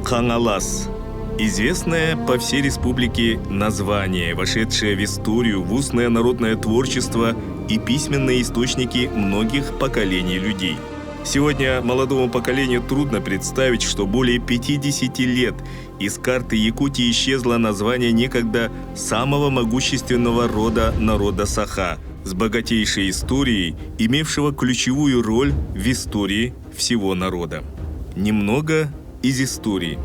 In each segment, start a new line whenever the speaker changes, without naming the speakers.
Хангалас. Известное по всей республике название, вошедшее в историю, в устное народное творчество и письменные источники многих поколений людей. Сегодня молодому поколению трудно представить, что более 50 лет из карты Якутии исчезло название некогда самого могущественного рода народа Саха, с богатейшей историей, имевшего ключевую роль в истории всего народа. Немного из истории.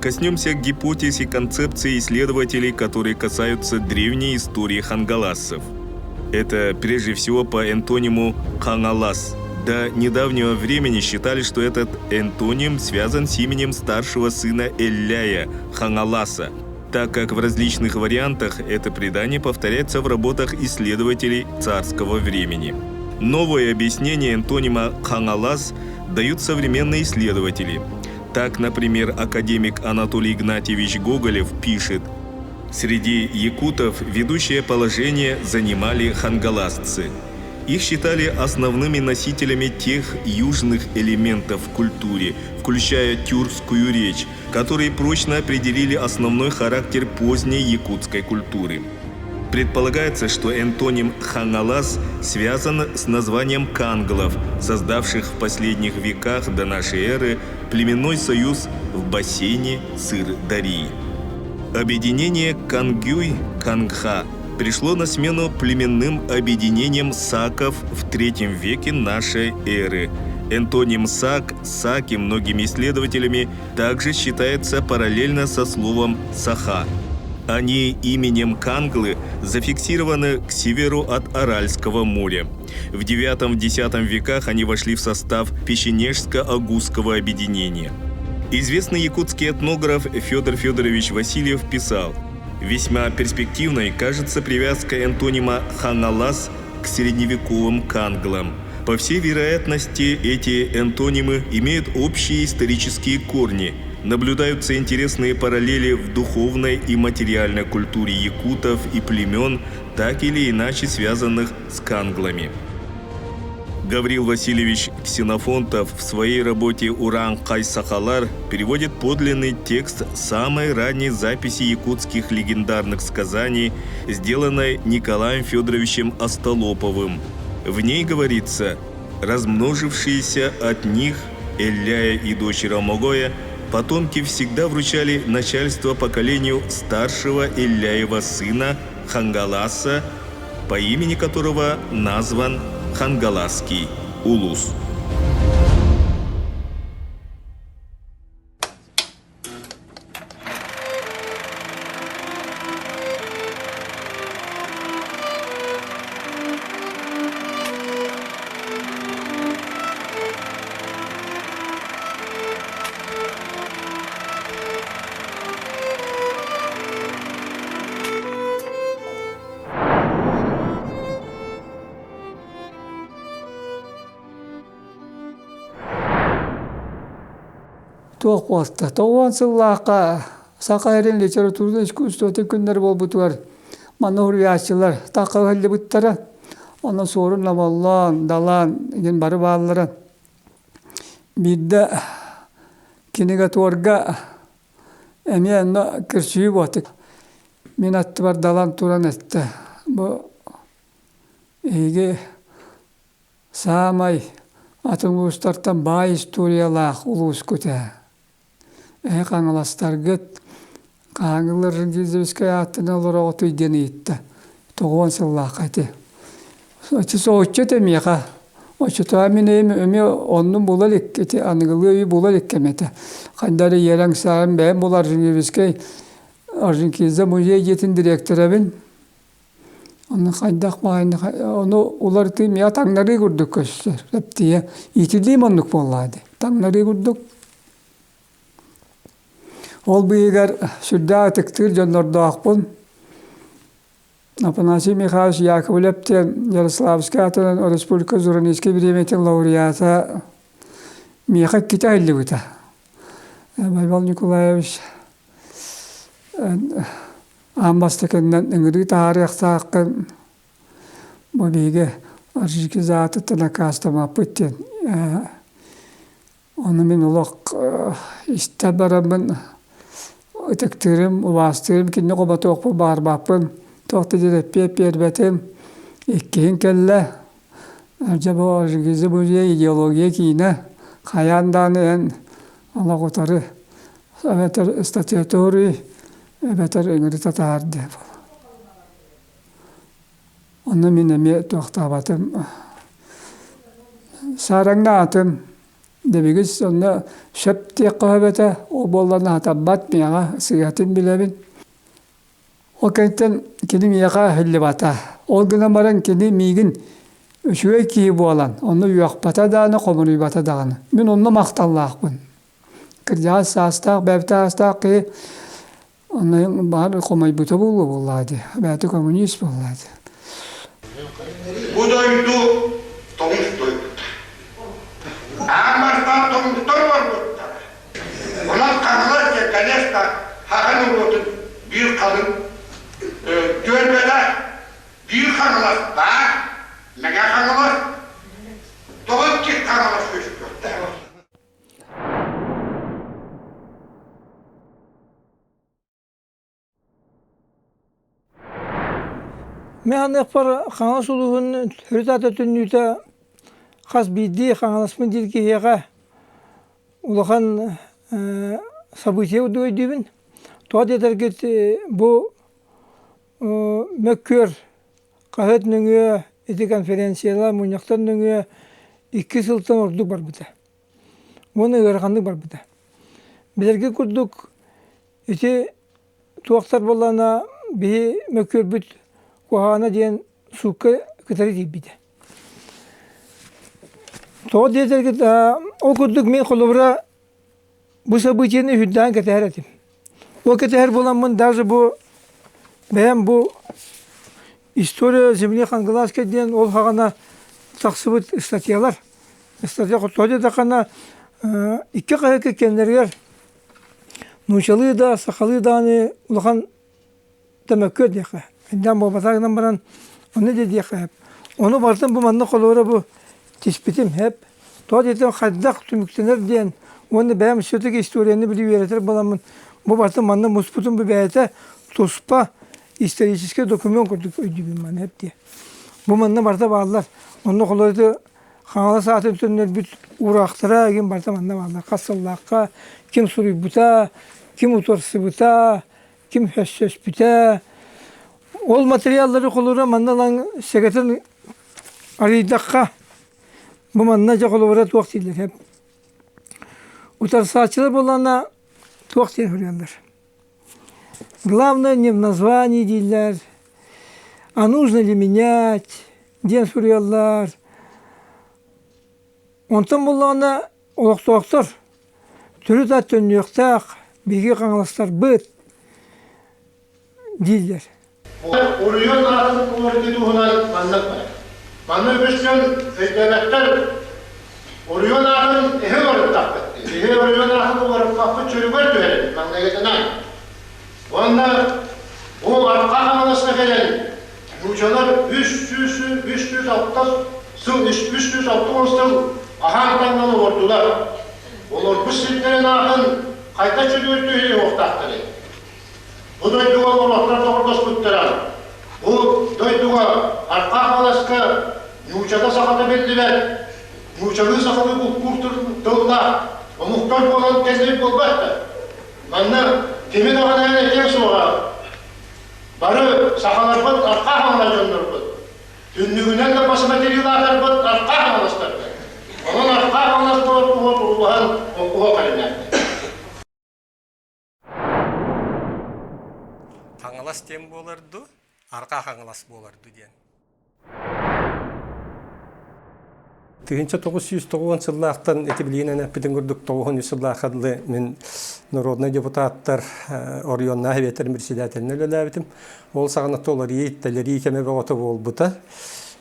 Коснемся гипотез и концепций исследователей, которые касаются древней истории хангаласцев. Это прежде всего по энтониму «хангалас». До недавнего времени считали, что этот энтоним связан с именем старшего сына Элляя, Хангаласа, так как в различных вариантах это предание повторяется в работах исследователей царского времени. Новое объяснение энтонима «хангалас» дают современные исследователи. Так, например, академик Анатолий Игнатьевич Гоголев пишет: «Среди якутов ведущее положение занимали хангаласцы. Их считали основными носителями тех южных элементов в культуре, включая тюркскую речь, которые прочно определили основной характер поздней якутской культуры». Предполагается, что энтоним «хангалас» связан с названием канглов, создавших в последних веках до нашей эры племенной союз в бассейне Сыр-Дарьи. Объединение Кангюй-Кангха пришло на смену племенным объединениям саков в III веке нашей эры. Энтоним «сак», «саки» многими исследователями также считается параллельно со словом «саха». Они именем Канглы зафиксированы к северу от Аральского моря. В IX-X веках они вошли в состав Печенежско-Агузского объединения. Известный якутский этнограф Федор Федорович Васильев писал: «Весьма перспективной кажется привязка энтонима «хангалас» к средневековым канглам. По всей вероятности, эти энтонимы имеют общие исторические корни. Наблюдаются интересные параллели в духовной и материальной культуре якутов и племен, так или иначе связанных с канглами». Гаврил Васильевич Ксенофонтов в своей работе «Уран Кайсахалар» переводит подлинный текст самой ранней записи якутских легендарных сказаний, сделанной Николаем Федоровичем Остолоповым. В ней говорится: «Размножившиеся от них Элляя и дочь Рамогоя потомки всегда вручали начальство поколению старшего Элляева сына Хангаласа, по имени которого назван Хангаласский улус».
Тоқуатта. Тоғуан сыллаққа сақайрын литературда искусствоты күндер бол бұтуар. Манур яшчылар таққа хәлі бұттара. Оны сорын намаллан, далан, ген бары бағылары. Бидді кенеге туарга әмейінна кіршүйі батық. Мен атты бар далан туран әтті. Бұл еге самай атын ұлыстартан бай историялақ ұлыс көті. Қаңыластар гет, қаңылыр кезбескай аттына олар оғыты үйден етті. Тоғуан сыллақ әті. Соғытчет әмеға. Очыта мен өме онның болар еккеті, анығылы өй болар еккеметі. Қандары ерің сағын бәйін болар жеңгебескай. Аржын кезді музей жетін директора бен. Оны қайдақ бағайны, оны олар түйім, я таңнары көрдік көстер. Рәптіе, етілдейм онық болады. Таңнары көрдік. Ол бұйығар сүрді атықтыр жонларды ақпын. Апанасий Михайлович Яковлевтен Ярославский атынан Республика Зуранийский времетен лауреата Михак Китайлы бұта. Байбал Николаевич Амбастыкынан үңірі тарихта аққын бұл бейге аржикі заты тына кастама пыттен. Onu min ulaq iste barabın ötektürüm, uvastırım, kinni qoba toqpu barbapın, toqtu direppi perbetim, ikkihin kelle, acaba orgizi bu ideologiya kiyine, kayandan en Allah kotarı, ebeter statüatörü, ebeter öngürü tatardı. Onu min emi toqtabatım, sarangna atım, debigiz onu şöp diye kahvete o bollarına hata batmaya sigaretin bilemin. O kentten kini miyaka hilli bata. O güne baran kini migin şüve ki bu alan. Onu yuyak bata dağını, komunu bata dağını. Min onunla maqtallaqbın. Kırcağı sastaq, bevta astaq ki onu bahar komay buta bulu bulladı. Beti komünist bulladı.
Bu doydu, tomuz doydu. Amartan tomuzlar var burada. Ona kanlar ki Ganes'ta hakanın oldu bir kadın görmede bir kanılar da mega kanılar doğut ki kanılar çocuk gördü.
Men yapar kanal suluğun hürriyet tünüte kas bidi kanalasmın dilki yega ulakan sabıtiye uyduyduğun tuat yeter ki bu mökkör kahet nüngü eti konferansiyalar munyaktan nüngü 2 sıltan orduk var burada. Bunu öğrendik var burada. Bizlerge kurduk eti tuaktar bolana bir mökkör büt kuhana diyen suka kıtarı gibi de. Tuat yeter ki o kurduk men kolubra bu sabıtiyeni hüddan keteher etim. O keteher bolanmın darı bu ben bu İstoriya zemini kangalasket diyen ol hagana taksıbıt statyalar. Statya kutuğu da kana iki kayakı kendiler nuşalı da sakalı da hani ulakan temekkür diye. Ondan babalarından baran onu dedi ya hep. Onu vartan bu manna kolora bu tespitim hep. Tuğ dedim haddak tümüktener diyen onu benim söteki istoryanı biliyor yaratar balamın. Bu vartan manna musputun bir beyete tospa İstatistiske doküman kurduk ödübüm ben hep diye. Bu manna barta bağlılar. Onun kolları kanala saatin tünler bir uğraktıra kim barta manna bağlılar. Kasıllakka, kim suri buta, kim utorsu buta, kim hössös buta. Ol materyalları kolları mannalan seketin arıydakka. Bu mannaca kolları tuğak değiller hep. Utar saatçılar bolanla tuğak değil hürriyanlar. Главное не в названии дилер, а нужно ли менять, diyen soruyorlar. Ondan bulağına olaq-toqtur. Türü de tönüyoqtaq, bilgi qanlastar bıt, diller.
Oruyon ağzını ortaya duhunan anlatmayın. Bana öpüşken feydevetler oruyon ağzını ehe varıp takıttı. Ehe oruyon ağzını varıp takıttı çürüver düğelim. Bana yetenek. Onda o arka kanalısına gelen uçalar üst altı olsun ahantandan ordular. Onlar bu sitlerin ahın kayta çürüyordu ortaktırı. Bu doyduğu ortaklar doğrudas tutturan. Bu doyduğu arka kanalısına uçada sakata verdiler. Uçağı sakatı kurtulduğunda o muhtar olan kendini bulmaktı. Bana kimin ağına eken sonra barı sahalarbat arka hamla gönderbat. Tünlüğünden de bası materyallarbat arka hamlastardı. Onun arka hamlastardı Allah'ın okuğa kalimlerdi.
Kangalas tem bolardı, arka kangalas bolardı diyen. 1909 yıllardan etibiliyenen pidin gördük 9. yıllardan men Народный депутаттар Орионна хебетер председателин өлеләбитим. Ол сагынатта олар иеттелери кеме боготы болбута.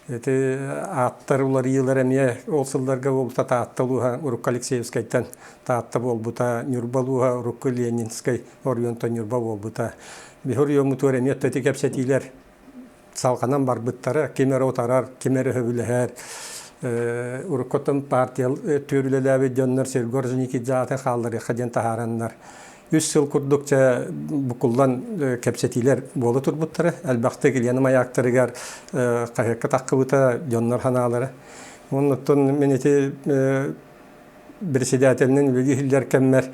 Эти аттар улар йылар эме ол сылдарга болбута таатталуха Урук Алексеевскайдан таатта болбута, Нюрбалуха Урук Ленинскай Орионто Нюрба болбута. Бихор йомутур эме тетикепсетилер салганан барбыттары кемер отарар, кемер хөбүләһәр. Urukotun partiyal törüleläbi dönler Sergor Zunikidzatın xalları xaden taharanlar. 3 yıl kurdukça bukuldan kepsetiler bolu turbuttara. Elbaqta gelyanım ayaktarıgar qayakka taqqıbıta dönler hanaları. Ondan meneti Birisidatının bilgiler kemmer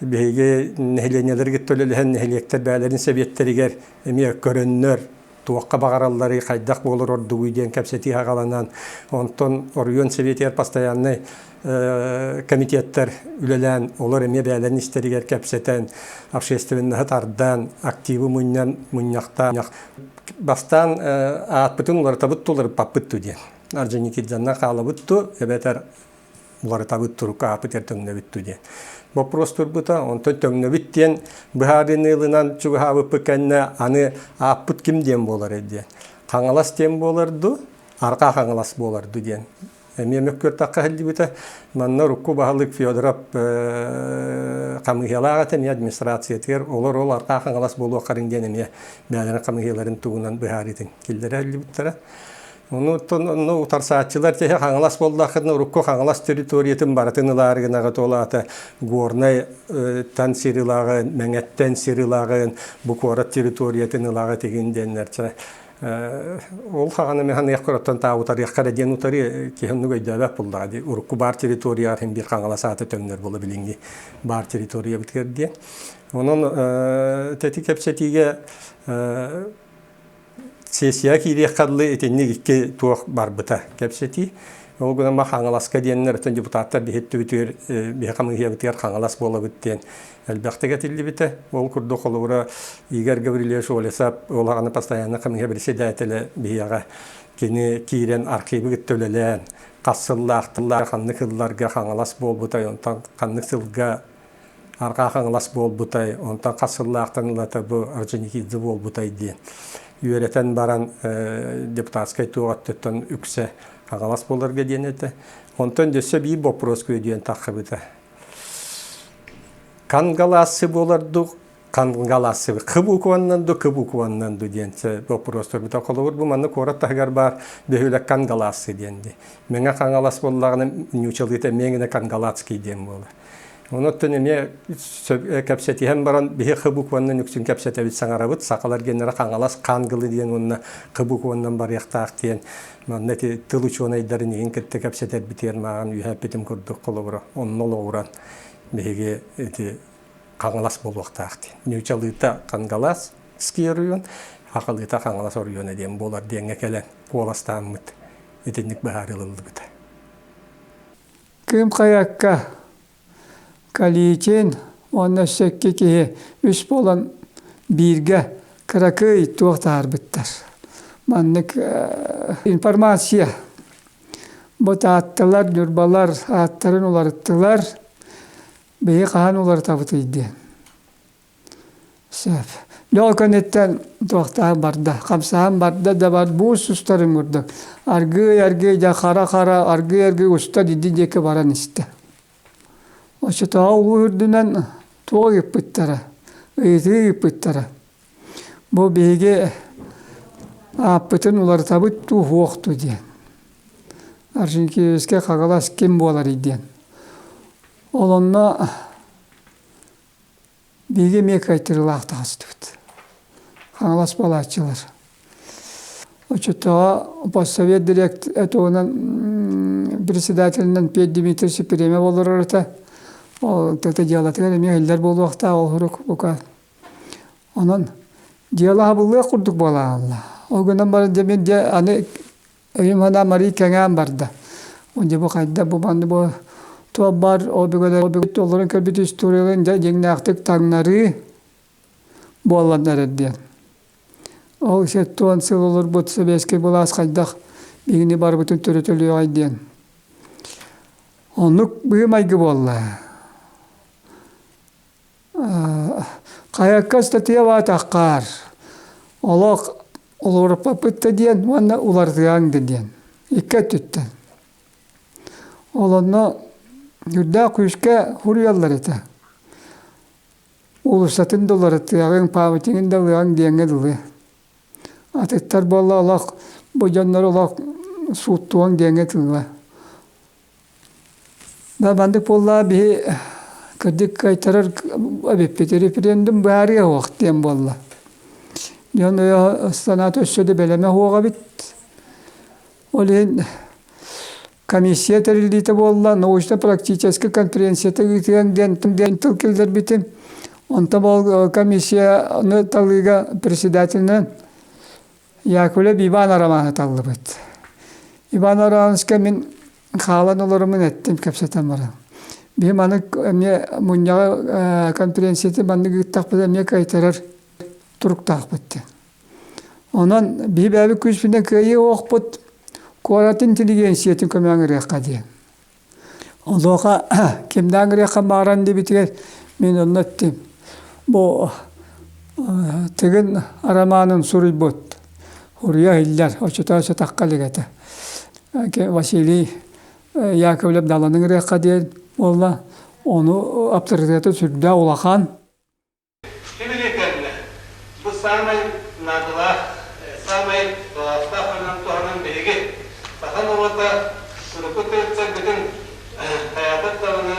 bege nehleneler gittölelehen nehlekter bälerin sebiyetteriger emi körönнөр tuwakka bagarallary qaydak bolur orduguйден кепсети хагаланан онтон орюн себиетер постоянный комитеттер үлелен олар эме бәләрен истеригер кепсетен общественный тардан активы муннакта бастан ат бүтүн улар табыт толар папытту ден Орджоникидзанна калыбытту эбетер улар табыт турука апытер төңнөбүтту ден вопрос турбута онто төңнөбүттен быхарынылынан чугабы пыкенне аны апыт кимден болар эди каңалас тем боларду арка каңалас боларду ден Мемлеккер такка хәлдибите манна рукку баһалык Федоров камыгылагы не администрация тер олар арка хаңалас болу карынден эме бәләре камыгыларын тугунан быһаритин килдер хәлдибиттер. Оны тонны утарсаатчылар те хаңалас болдакны рукку хаңалас территориятын баратынылар гына толата горнай тан сирилагы мәңәттән сирилагы бу корат территориятын лагы тегенденнәрчә ол хаганы механ якыраттан таутар яккара ден утары кехнугай дабак булдады урку бар территория һәм бир каңаласаты төңнөр болу билинги бар территория биткерди онун тети кепсетиге сессия кире кадлы этенни икке туак барбыта кепсети ол гына ма каңаласка деннер тен депутаттар бехеттү бүтөр бехамыгы бүтөр каңалас болу биттен Әлбәқтеге тілдібіті, ол күрді қолуыра Игорь Гаврилевич олесап, олағаны постоянно қамыға біресе дәтілі бияға кені кейрен архиві күттөлелен, қассыллақтылар, қанны қылларға қаңалас бол бұтай, онтан қанны сылға арқа қаңалас бол бұтай, онтан қассыллақтан ұлата бұл Орджоникидзе бол бұтай дейін. Үйеретін баран депутатскай туғаттыттан үксе қаңалас боларға дейін еті. Онтан дөсі бей вопрос көйден тақы бұтай. Кангаласы боларду, кангаласы кыбукуаннанду денсе вопростор бита колор бу манны корат тагар бар бехүле кангаласы денди. Меңе кангалас боллагын нючалыта меңе кангалацкий ден болду. Онуттан эме кепсети hem баран бехе кыбукуаннан үксүн кепсете бит саңарабыт сакалар генера кангалас кангылы ден онна кыбукуаннан бар яктак ден. Маннети тылучонайдарын ен кетте кепсетер битер маган үйһәпетим курдук колобро оннол оуран. Беге эти каңалас болуактаакты. Нючалыта каңалас скируйун, акылыта каңалас оруйун эдем болар деңе келен поластамыт. Этенник баарылылды бит.
Ким каякка каличен онна секке ки үс болан бирге кракый туактар биттер. Маннык информация ботаттылар, жүрбалар, аттарын уларыттылар. Бейі қаған олар табыты еді. Лол көнеттен тоқтаған барда, қамсаған барда да бар бұл сұстарын көрді. Арғы да қара, арғы ұста деді декі баран істі. Ошы тоға үйірдінен тоға кеп бұттары, үйті кеп бұттары. Бұл бейге аппытын олар табыт тух оқты ден. Аршынки өске қағалас кем болар еден. Олонна биге мек айтырылақ тағысты бұд. Қаңылас балатчылар. Очетаға постсовет директ әтуынан председателінен Пет Дмитриевич премия болыр арыта. Ол тәкті диалатығар әме әлдер болу вақта ол ғырық бұқа. Онын диалаға бұлға құрдық бола алла. Ол күнен бары демен де аны өйім ғана мари кәңән барды. Онде бұл қайда бұл банды бұл Туабар обигөлөр оларын көрбүт историяларын жеңнактык таңнары болгандар эди. Ол сеттуан сылылыр бут себеске булас кайдак бигини бар бүтүн төрөтөлү айден. Онук быймайгы болла. Каякка статья ватаккар. Олок олор папытта диен, ванна улардыаң деден. Икке түттен. Олонно Юрда күйшке хуриялар ете. Улусатын долар ете, ағын памытingen да ұяң дейінге дылы. Атеттар болла олақ, бұжанлар олақ суыттуаң дейінге дылы. Da bandık bolla bir kırdık kaytarar bir referandum bari vaktiyen bolla. Yani ya sanat össöde beleme hoğa bit. Olin комиссия терилдите болла, научно-практическая конференцията гитген дентал келдер битим. Онта бол комиссияны талыга председателинен Яковлев Иван Араманы талды бит. Иван Араманска мен халан оларымын еттим кепсетен бара. Бим аны эме муньяга конференцияты банды гыттак бит эме кайтарар туруктак битти. Онан би бәби күчпүнө кыйы окпут. Kuarat inteligensiyetin kömәңгәрәккә ди. Олоға кемдәңгәрәккә баран дип битгән мен оннаттым. Бу теген араманын сурыйбот. Урия илләр очота таккалыгата. Василий Яковлев даланың рәккә ди. Олла onu авторитеты сүрдә улахан.
Bu самый надла, самый стаханан тоһанан беге. Сахан ората сурукутетса бүтүн хаятат таваны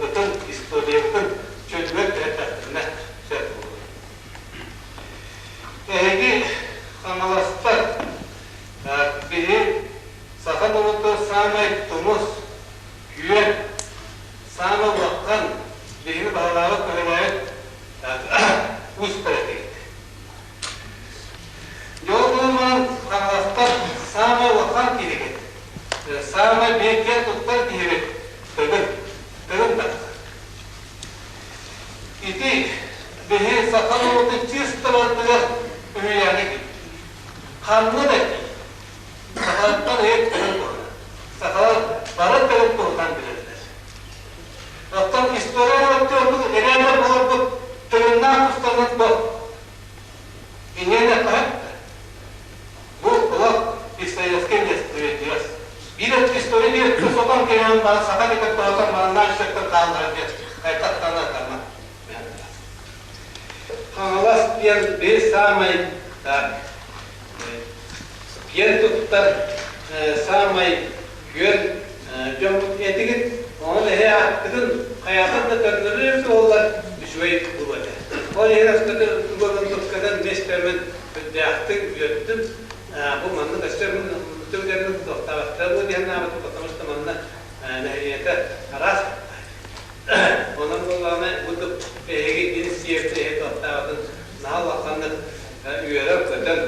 бүтүн историятын чөтүбөк тәрәттәренә сәт булды. Эги хамаластар биһи сахан ората самай тумус күйен самай ваккан биһини баалары көрәләйт үз пәрәтегит. Йолдуман хамаластар самай ваккан кирегет. Самай бекет туттар кирегет. Төгін тақса. Ити биһи сахан ората чисто бартыгар үйәне кит. Қанны да ки. Сахалаттан ек төгін тоғына. Сахалат бары төгін тоғынан білердер. Оқтан история өттөрді әрәмір болар бұл төгіннан тұстанат бұл. Инене қайыпты. Бұл олар историяскен естірет. Bir история содан келген бара сахан екіп тоғатан барынан жүзектен қалдырып ет. Қайтақтан атарма. Қаңалас бен бес самай бен тұттар самай көн жом етігіт. Оны ләе ақтығын қаяқын да көрдіріп олар үшвей бұлады. Ол ерастығы тұрғылын тұтқадан мештермен бүдді ақтың өттім. Bu manna kaçırın tümlerini doktorlar bu diğer namı toplamıştı manna nehiyete rast onun kulağına bu peki inisiyete doktorların naha vakanlı üyeler kadar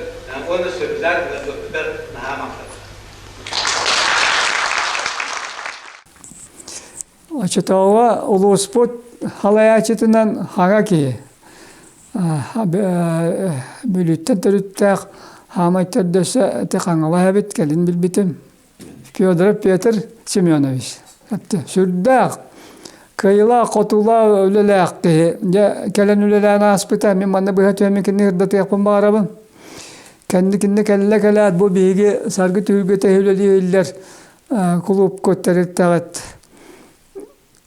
onu sözler ve doktor naha maksadı.
Açıtava ulusput halayacıtından hagaki bülütten törüttek Хамайтардаса текаңала бит келин билбитим. Федоров Петр Семенович. Сүрдәк кайла котула өлеләк ди. Келен өлеләне аспыта мен манда бу хәтәмекне ирдә тәпәм барабын. Кендикинне келләкәләт бу биге саргы түгә тәһүләләр клуб көтәреп тагат.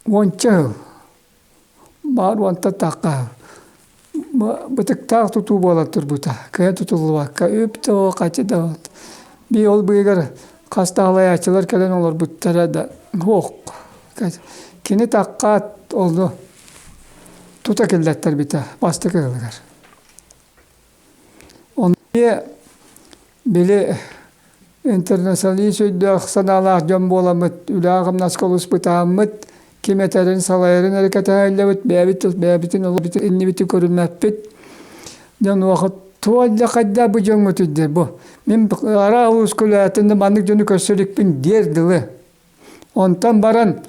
Вонча бар ванта така. Бытыктақ тұту болаттыр бұта. Кая тұтылуа, өпті о қачыда. Би ол бұйығыр қастағылай ачылар кәлен олар бұттара да. Оқ. Кені таққат олды. Тұта келдеттер біта. Басты кәлігір. Оны білі интернационали сөйді ақсаналақ жон боламыд. Үлағым насколус бұтамыд. Kimeterin salayarın hareketi hallevet bäbitин ol bitin inni biti görünmepit. Dan wagt tualla kadda bu jongutudde bu. Men ara uskulatında bandık jonu kösürükpin derdili. Ondan baran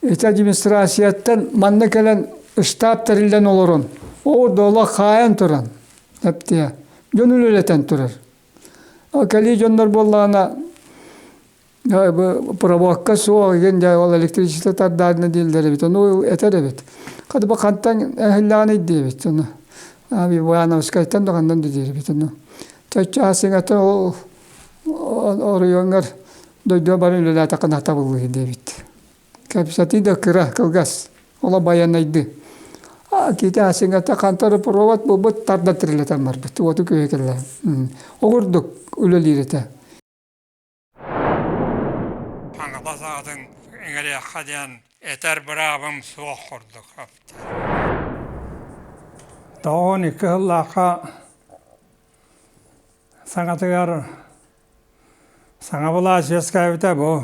administrasiyattan manna kelen штаб terilden olurun. Orada ola hayan turan. Heptiya. Jonululeten turar. Akali jonlar bollana bu provokka soğuk gence ol elektrikçi tardarına dilleri bit onu eter evet. Kadı bakantan ehlan idi bit onu. Abi bu ana uskaytan da kandan dedi bit onu. Çaça singata o oruyongar doydu barın la takana tabulu idi bit. Kapsati da kira kalgas. Ola bayanaydı. Kita singata kantar provat bu tarda trilatan mar bit. O tu köyekler. Ogurduk ululirete.
Sağla sağdın engere hadiyan eter brabım soğuk kurduk. Doğun 2 yıllaka sanatıgar sana bula ses kayıbıta bu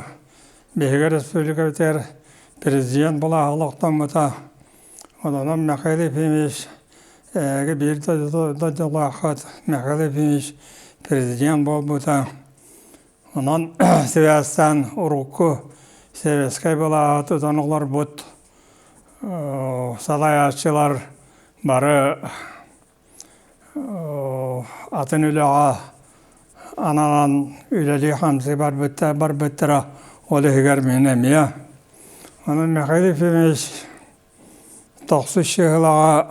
Beyge Respublika biter prezident bula ağlıqtan buta odanın mekalifiymiş bir da dolaqat mekalifiymiş prezident bol buta onun Sivastan Urukku Seveskay bula tutanıqlar but salayatçılar barı atın ülağa ananan üleli hamsi bar bittira olı higar minemiya. Onun mekalifimiz 90 şehirlağa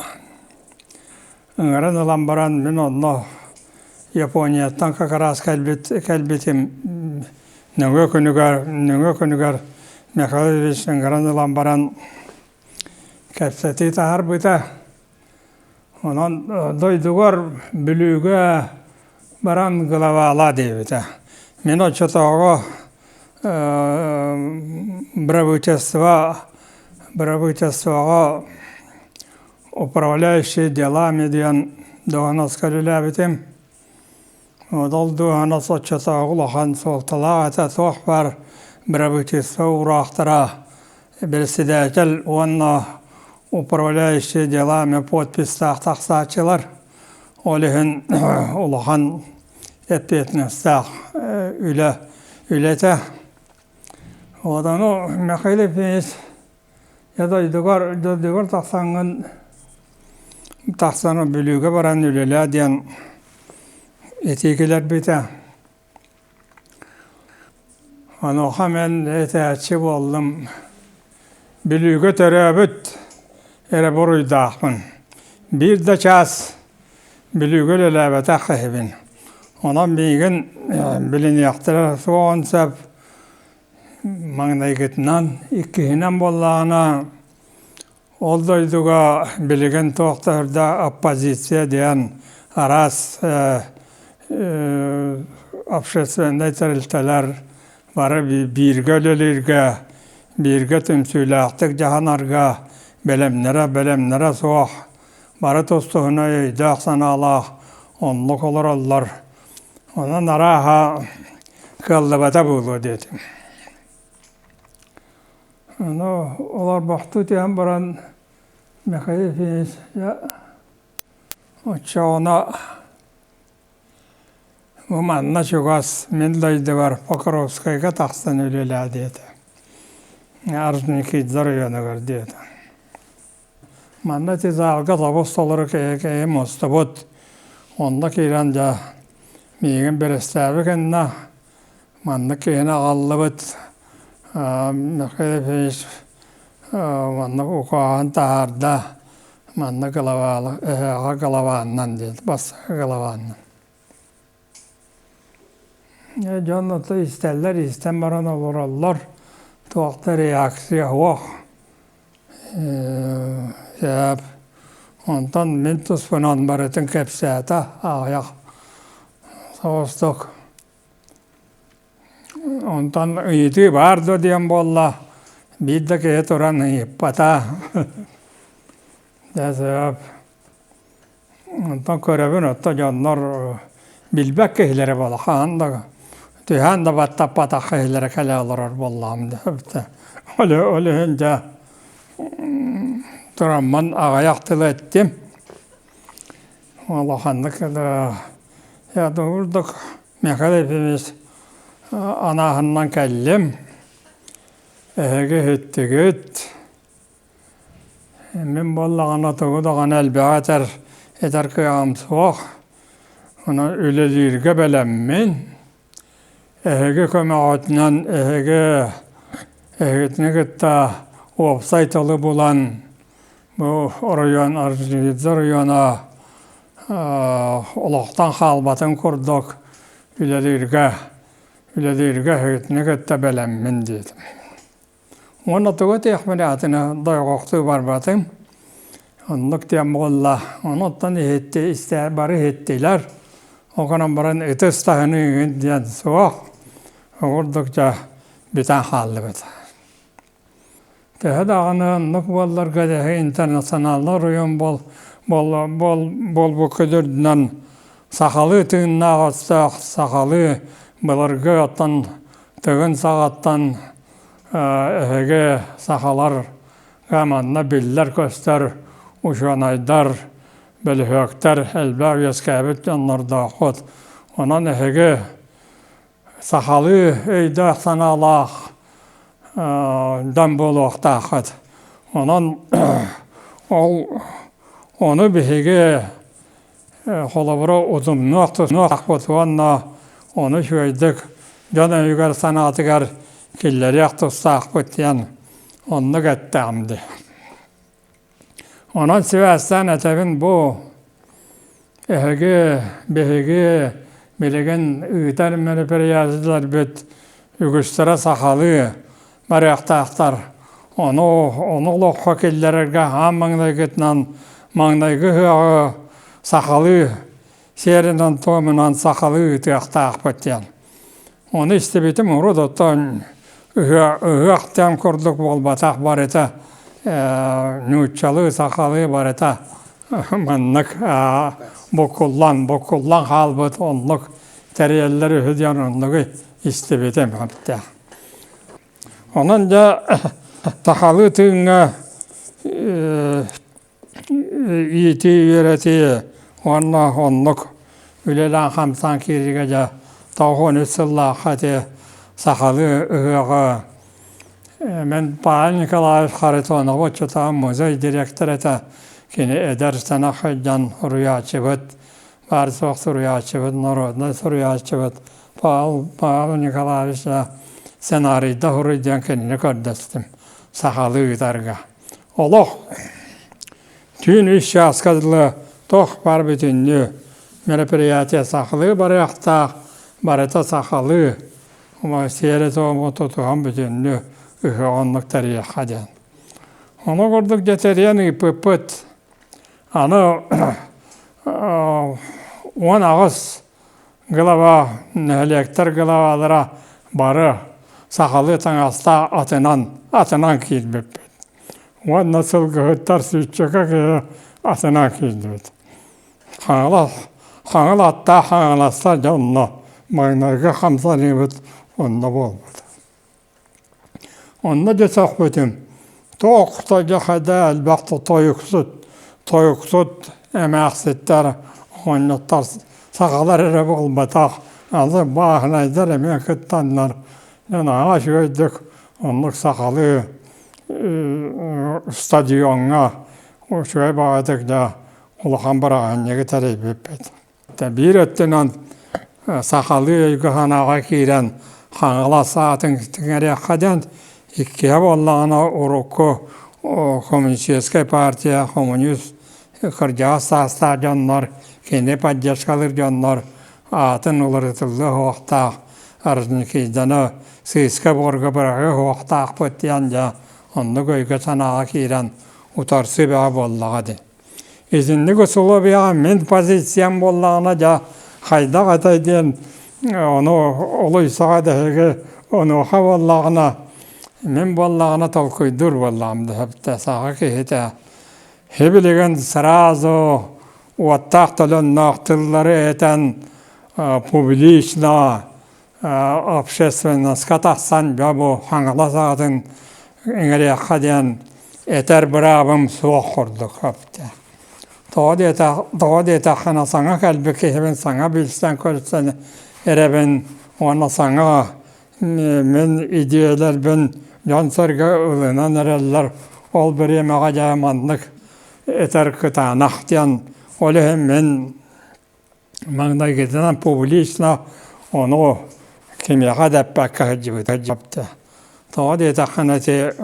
ıngıran olan baran min onu Japonya'dan kakaras kalbitim nöngö könügar mekalifimiz ıngıran olan baran kapsati tahar bita. Onun doydugar bülüge baran gılavala deyibita. Min o çotoğu правительство управляющие делами диан доганас калюлябитим. Одол доганас отчатагулахан солтала ата тохпар правительство урахтара председатель онна управляющие делами подпись тахсачылар. Олихин улахан etpetnestaq ülete. Odan o mekalifimiz ya da dugar taqsanı bülüge baran ülele diyen etikiler bite. Onu hemen etaçı oldum. Bülüge terabüt ere boruydağın. Bir de ças bülüge lelebete kahibin. Ondan bir gün bilin yaktılar soğan sep mağnayıgıtından ikkihinen bollağına olduyduga bilgin tohtarda oppozisiya diyen aras общественный тәрілтелер бары birge ölülürge, birge tümsüylaqtık jahanarga, belemlere soğuk, bары tostuğuna öydaq sanalaq, onluk olur ollar. Ona naraha kıllıbata bulu dedim. Olar baktı diyen baran mekalifiniz ya o çoğuna bu manna çoğaz mindaydı var Pokrovskayga takstan ölüyle dedi. Arzuniki zarıyonu var dedi. Manna tezalga tabus olarak mostabut onda kiranca Megen berestavi kenna manna kena gallıbıt mekalifiniz manna uqağın taharda manna galavandan dedi. Bas galavandan. Cannatı isterler, istemeyen olurlar. Tuğakta reaksiya hoğ. Ondan mintus falan baratın kepsiyata ağayak. Sağıstık. Ondan iyidi vardı diyen bolla. Bir de keye turan ipata. Desep. Ondan körevin ötte canlar bilbek kehileri bolla. Tühen de batta pata kehileri kele alırır bollağım deyip. Öyle hınca duramman ağayaktılı ettim. Allah'anlık ya doğurduk. Mekalifimiz anahından kellim. Ehege hüttügüt. Min bollağına tuğudağın elbiğater eder kıyam soğuk. Ona ülelirge belemmin. Ehege kömeğatından ehetine gitta websaytalı bulan bu rayon Arjigidze rayona olaqtan halbatın kurduk. Ülelirge ehetine gitta belemmin dedim. Onu tuğut ehmenatına dayaqoqtu barbatım. Onluk diyen bolla. Onuttan bari ettiler. O kanan baran eti istahını diyen soğuk. Oğurdukça biten hallı bit. Tehe dağını nuk bollarga dehe internasyonallar uyum bol bu ködürdünden sakalı tığınna ağısta sakalı bılırgı attan tığın sağattan ehege sakalar gamanna biller göster uşanaydar belhökter elbağ yeskabet yanlar dağıt onan ehege sakalı eydah sanalaq dan boluq dağıt onan onu bihege holabura uzun nokta onu şöydik cana yüger sanatıgar killeri yaktıstaq bitiyen onu gettamdı. Onun Sivas'tan etevin bu behege bilegen ııtar menüperiyazılar büt ügüstere sakalı barıqtaqtar onu lokha killererge ham mağnaygıtnan mağnaygı sakalı serinden tomunan sakalı ıtaqtaq bitiyen. Onu istebitim urudottan ıhaqtan kurduk bolbataq barita nüçalı sakalı barita mannak bokullan halbıt onluk teriyelleri hüdyan onluğu istebitim hatta. Onun da sakalı tığına iti yöreti onluk ülelan hamsan kirgece tağın üsüllahati sakalı ıhığı. Men Pavel Nikolayev Kharitonov uçutan muzey direktorete kini eder sana hıccan rüyaçıvıt, barsoq rüyaçıvıt, narodna rüyaçıvıt. Pavel Nikolayev'le senaryoda hürriyden kendini gördüstüm. Sakalı ıdarga. Allah tüm iş yaskadlı toh var bütünlü merperiyatiye sakalı barıqta barıta sakalı ama seyret o tutuğun bütünlü onluk tarihi hadyan. Onu gördük getiriyen ipıpıt. Onu 10 ağız gılava, nehlikter gılavalara barı sakalı tanasta atınan kilbip. O nasıl gıhıttar sütçöke ki atınan kilbip. Hanıl hatta hanılasta canlı. Maynarga hamsa nibit onunla bolmadı. Onunla da sohbetim. Toğukta cahada elbaqta toyuksut emeğsitler, onlutlar sakalar ere bolbataq. Alı bağınaydar emekittanlar. Yani ağaç öydük, onluk sakalı stadyonga, o şöyle bağıdık da uluğan bırağın negi talep etmedi. Bir öttünen sakalı öygühanağa kiren hanıla saatın tüngere kadan ikiye bollağına urukku Komünistическая partiya, komünist kırcağı sağsta canlar, kendi padyaşkalır canlar, atın ularıtıldı hoğtaq, arıznikizdanı sıyıska borga bırağı hoğtaq pıtyanca, onu göyge sanağa kiren utarsı bağı bollağıdı. İzinli gusulu bağı men pozisyon bollağına da hayda katayden onu oluysağa dehege onu oha bollağına men bollağına tolkuydur bollağımdı hepte sağa kehete. Hebiligen sразу uattaq tolun naqtılları eten publiçna общественность kataqsan bu hangala sağdın engere kadiyan eter brabım soğuk kurduk hepte. Doğru diyete xana sana kalbi kehben sana bilsen körsen ereben ona sana men ideyalar ben jansarga ılınan ereller ol bir yemeğe camanlık eter kıtanaqtiyan olu hemen mağda giden publiçna onu kimyaga deppak hacibte. Doğru diyete xana te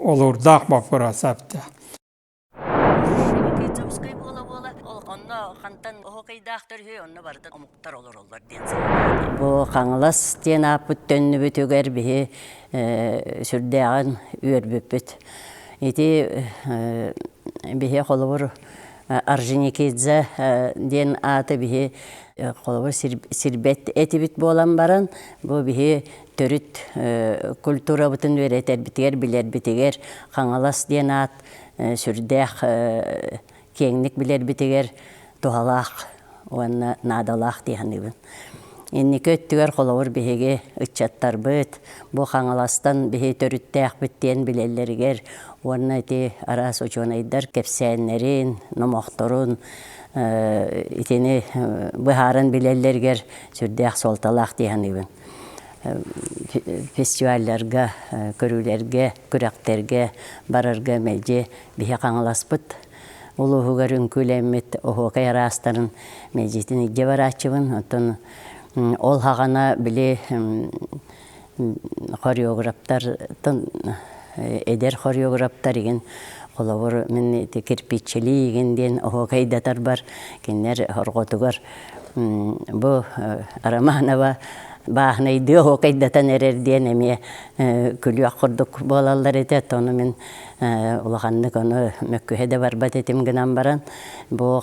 olurdaq bapura sapte.
Bu kanılas diyen apıt dönünü bütüger bihi sürdağın üyerbüpüt. İti bihi kolubur Arjinikidze diyen atı bihi kolubur sirbet etibit bolan baran. Bu bihi төрүт культура бутун веретер битигер билер битигер қаңалас диен ат сүрдэх кеңник билер битигер тухалаах уанна надалаах диһаныбын. Инни көттүгер холовур биһиги ыччаттарбыт, бу қаңаластан биһи төрүттәэх биттиен билеллеригер уанна ити арас учуонайдар кепсәэннерин, номохторун, итини быһарын билеллергер сүрдәэх солталаах диһаныбын. Фестивальлерге, көрүүлерге, күрәктерге, барырга мелже биһи қаңаласпыт. Улуһугар үңкүлэммит оһуокай арастарын мелжитин идде бараачыбын. Отон ол хагана били хореографтар, эдер хореографтар иген холовор мен кирпиччили игенден оһуокайдатар бар. Кинер хорготугар бу Араманова баахнайды оһуокайдатан эрердиен эме күлүак курдук буолаллар этет. Ону мен улаханнык ону мөккүһеде барбат этим гынан баран. Бу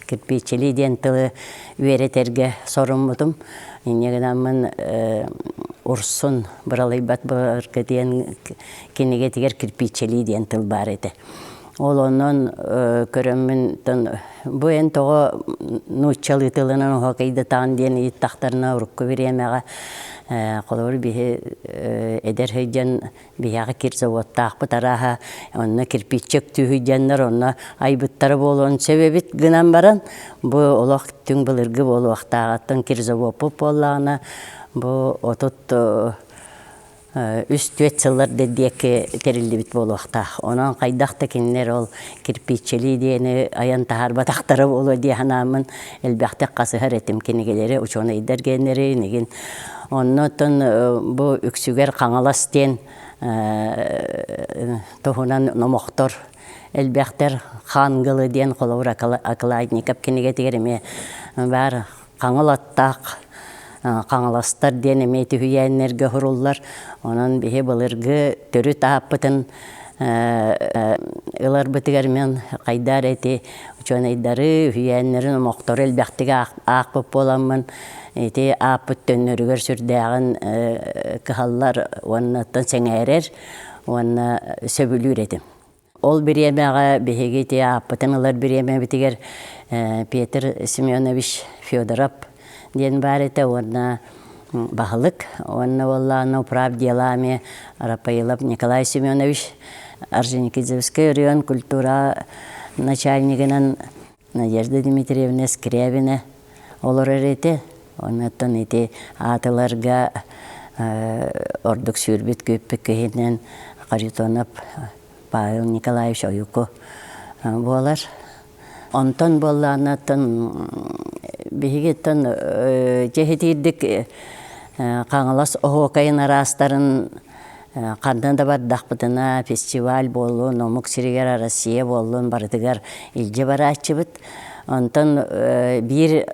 кирпиччили диэн тылы үеретерге соруммутум. Иннегинаммын урсун быралайбат барга диэн киниге тигер кирпиччили диэн тыл бар эте. Ол онон көрөммүн бу эн того нуччалы тылынан оһуокайда таан диэн иттахтарына урукку биремега колор биһи эдер хыйдьан биһиага кирзавоттаахпыт араха онна кирпиччек түйүдьяннар онна айбыттары болуон себебит гынан баран бу олох түң былыргы болуактаагаттан кирзавоппуп боллагына бу отут үстүет сыллар дедиекке терилдибит болуактаах. Онон кайдахта кинилер ол кирпиччили диэни аян тахарбатахтары болу диэханаамын элбэхтек касыхар этим кинигелери учуонайдар генери нигин. Оннотон бу үксүгер қаңалас диэн тухунан номохтор элбэхтер хангылы диэн холовур акылайникап киниге тигереме бар қаңалаттаак қаңаластар диэн эме түһүйээннерге хуруллар. Онон биһи былыргы төрү тааппытын ылар бытыгар мен кайдар эти учуонайдары үйээннерин номохтор элбэхтиге аакпыт боламмын. Эти ааппыт төннөрүгөр сүрдäэгин кыһаллар уаннаттан сеңээрер, уанна сөбүлүүр этим. Ол биремега биһиги ти ааппытын ылар биреме битигер Петр Семенович Федоров диэн бар эте, уанна баһылык, уанна боллаана управ делами Рапаилов Николай Семенович, Орджоникидзевский район культура начальнигинен Надежда Дмитриевна Скрябина олар эрете. Оннаттан ити атыларга ордук сүрбит көппүк кыһинен Харитонов Павел Николаевич Оюко болар. Онтон боллаанаттан биһигиттен жехитирдик қаңалас оһуокайын арастарын кандан да бардахпытына фестиваль болуун, омук сиригер Россия болуун бардыгар илже бараачыбыт. Онтон бир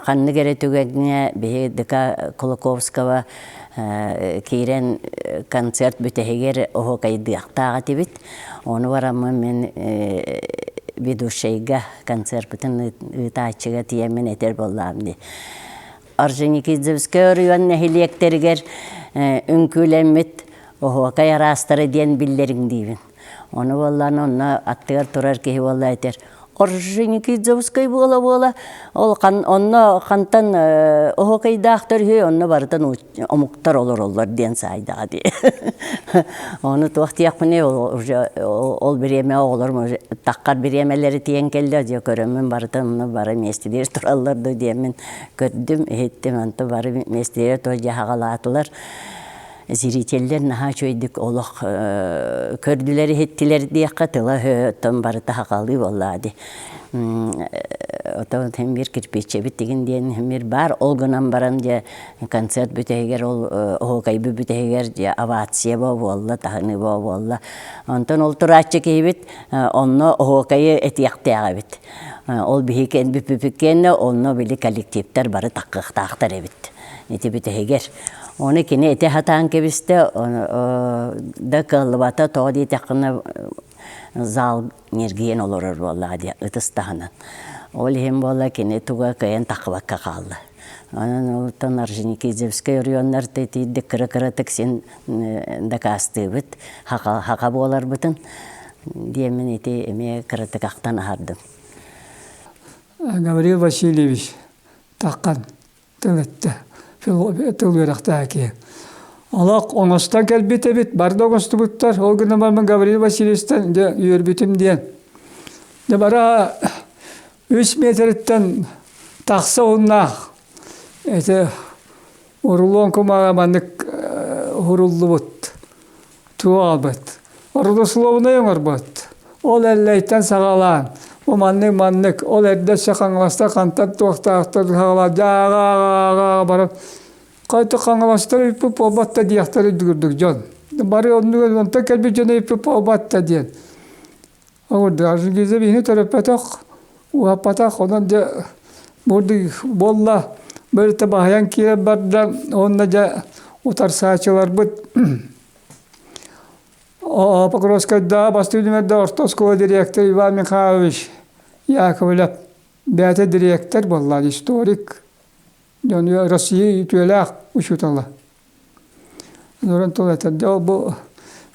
ханны керетүгәгне биһи Дыка Кулаковского кейрен концерт бүтәһигер оһуокайдыактаага тибит. Ону бараммын мен ведущийга концерт бүтүн ытаачыга тиеммен этер боллаам ди. Орджоникидзевский район нәһилиектеригер үңкүлеммит оһуокай арастары диэн биллериң диибин. Ону боллан онна аттыгар турар киһи болла этер. Орджоникидзевский бола ол онно кантан оһуокайдаахтар хүй онно барытан омуктар олар диэн сайдага ди. Ону туактыякмыне ол биреме оголор таккар биремелери тиен келди же көрөмүн барытан ону бары местидер туралларды диэмен көрдүм эттим анты бары местидер то жагагалаатылар. Зрителлер наха чөйдүк олох көрдүлери хеттилер диякка тыла хөттөн барыта хакалы боллады. Отон hem bir kirpiçe bittiğin diyen hem bir bar olgunam baran diye konser bütüger ol oğukayı bütüger diye avatsiye bu valla tahni bu valla. Ondan olturaççı ki bit onunla oğukayı etiyaktıya bit. Ol bihiken büpüpükken onunla bili kolektifler barı takkıktaktar bit. Neti bütüger. Onu ki ne ete hatan kebiste da kılbata toğdi takına zal nergiyen olur vallahi diye ıtıstahanan. Ol hem valla ki ne tuğa kayan takvakka kaldı. Анан ултан Орджоникидзевская районнар тетийди кыра-кыра тексен дакастыбыт, хака болар бытын. Диемен эти эме кыратыкактан ахардым.
Гаврил Васильевич таққан тылетті, тылверақтаки. Алақ оңыстан кәлбете бит, барды оңысты бұттар, ол күні бармын Гаврил Васильевичтен үйірбітім дейін. Де бара 3 метріттен тақсы оңнақ, әті ұрылуын күмаға маңық ұрылды бұт, туа бұт. Ұрылды сұлауына ең бұт. Ол әлләйттен сағалан. O manlık, o erdese kangalasta kantat tuğaktağıktır, jağa barıp. Kaytı kangalastır ipip obatta diyaktarı dürdük can. Bari onu da kelbi canı ipip obatta diyen. Orada arzun gizli bini töröpetak, uhapatak, ondan da burada bolla, böyle tabahayan kire barda, onunla da utar saçılar bıt. Покровская бастыдымерде орто школа директор Иван Михайлович Яковлев бәте директор болла, историк. Россия түеләк учутала. Нуран толеттерде бұл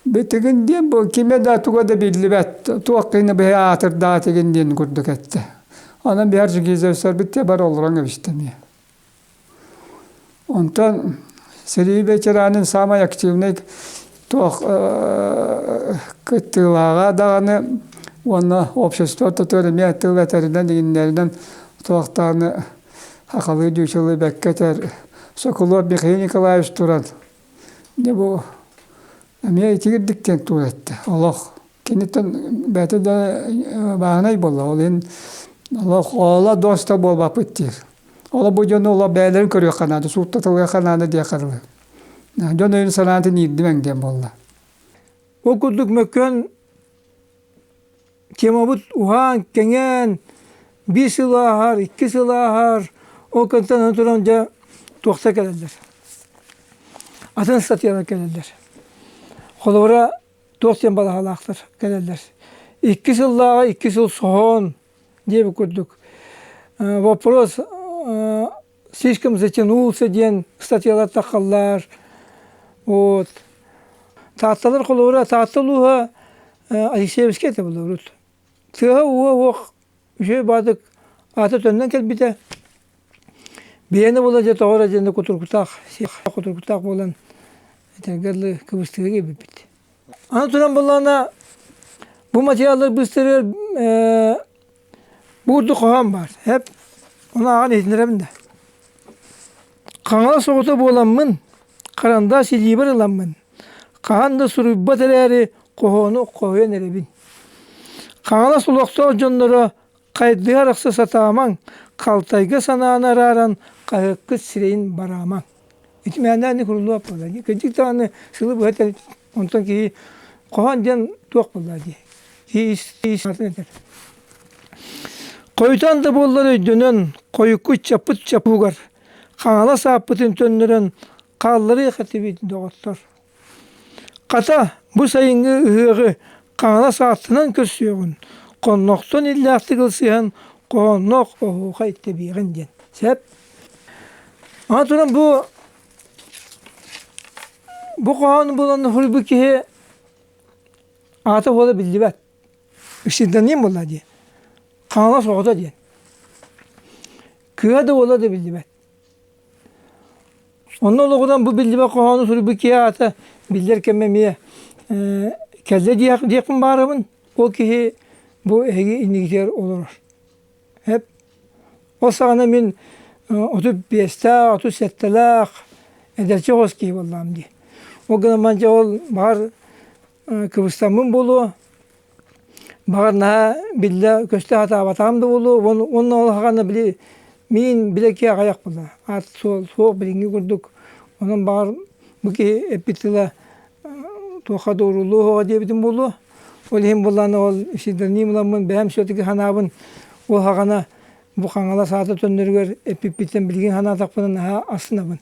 бетеген ден бұл кеме да туға да белді бәт, туаққыны бәе атырда теген ден күрдік әтті. Анан бәр жүгезевсер бітте бар олыран өбістемей. Онтан Сергей ветеранын самый активный Тух кыттылаға дағаны, оны общество тұтырыме тылветерінен дегенлерінен туақтағыны ақылы дүйшілі бәккетер Соколов Михаил Николаевич тұран. Не бұл әме етігірдіктен тұретті. Олық кенеттен бәті де бағынай болла. Олық ола доста болба пыттер. Ола бұл жоны ола бәлерін көрі қанады, суыттатылға қанады де қарылы. Жон өйін санатын ирдімәң дем болла.
Okuduk mökkön kemabut uhan kengen bir silahar, 2 silahar o kantan oturunca tuğsa gelirler. Atın satıyorlar gelirler. Kolora tuğsayan balahalıktır gelirler. 2 silahar, 2 sil soğan diye okuduk. Вопрос слишком затянулся день, статьяlar takallar. Вот. Tahtalar kolora tahtoluha Alexeyevskaya da buluruz. Tıha uha şey badık atı tönden kelbite. Beyni bulacak doğru cende kuturkutak bolan tegerli kıvıstığı gibi bitti. Anaturan bulana bu materyalları bıstırır burada kohan var. Hep ona ağın edinirem de. Kanala soğuta bolanmın karanda silgiber alanmın. Kahanda surubbat eleri kohonu koyan erebin. Kanala sulakta jonlara kaydıya raksa sataman, kaltayga sanağına araran kahıkkı sireyin baraman. İtmeyenden ne kurulu yapmalar. Gıcık tane sılı bu hetel. Ondan ki kohan jen tuak bullar diye. İyi sanatın eder. Koyutan da bolları dönen, koyukku çapıt çapugar. Kanala sapıtın tönlerin, kalları katibi doğutlar. Kata bu sayıngı ıhığı kanala saatından körsüyorun. Konnoktan illahti kılsıyan konnok ohuğa ittebiğin den. Sebep. Anaturan bu kohanı bulanı hulbukihe atı ola bildi bet. Işıktan neyim ola diye. Kanala soğuda diye. Kıya da ola da bildi bet. Ondan oğudan bu bildi bet kohanı hulbukihe atı bildirken memiye kelle diyekmin barımın o ki bu egi inlikler olur. Hep o sağına min 35'te 37'ler ederçe hoş ki vallahi diye. O gün manca ol bahar Kıbrıs'tan bulu bahar na billa köste hata batam da bulu onun olağanı bile min bile ki ayak bula. At soğuk bilingi gördük. Onun bahar bu ki epitila tuha doğruluğu diye bitim bulu. Olihim bulanı ol işidir nimlamın behem söteki hanabın o hagana bu kanala saate töndürger epip biten bilgin hana takpının ha aslınabın.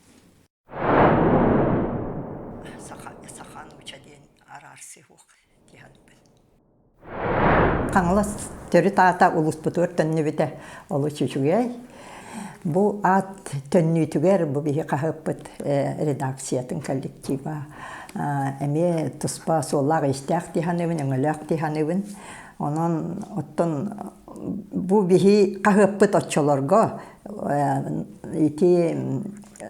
Sakan uça diyen ararsı huk diyen ben. Kanala törü tata ulus butur tönne bite olu çuçuğay. Бу ат төннүтүгер бу бихи кахыппыт редакциятын коллектива. Эме туспа соллаг истяк тиханыбын, өңөлөк тиханыбын. Онон оттон бу бихи кахыппыт отчолорго ити